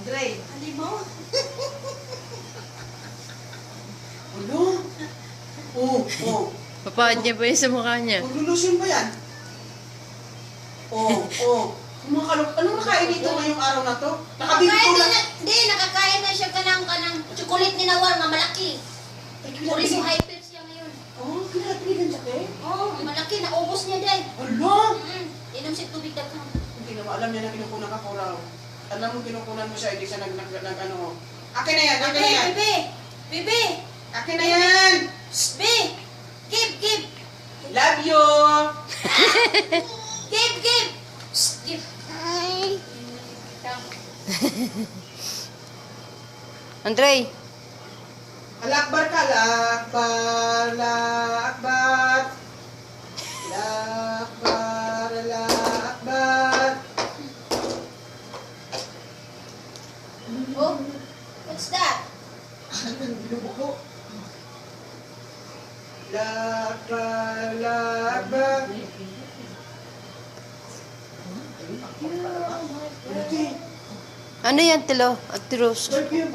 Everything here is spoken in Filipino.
Andre, Hindi mo? ulo. Oh, oh. Papaad niya pa yun sa mukha niya. Maglulusyon ba yan? Oh, oh. Kumakalok. Anong nakain dito ngayong araw na to? Nakabito Nakakain lang. na, hindi, nakakain na siya kanang chocolate ni Nawar na malaki. Ay, Puri hyper siya ngayon. Oh, kinatiligan siya kay? Oh, malaki, naubos niya din. Hala! Inom siya tubig daghang. Hindi naman alam niya na kinukunan ka raw. Alam mo kinukunan mo siya, hindi siya nag-ano. Akin na yan, akin na yan. Bebe, bebe, Akin na yan. be, give. Love you. Give. Give. Andre, Alakbar ka, lakbar, lakbar. Lakbar, lakbar. Oh, what's that? Binubuko. Lakbar, lakbar. ano yan, Tilo? At Rose? Ay,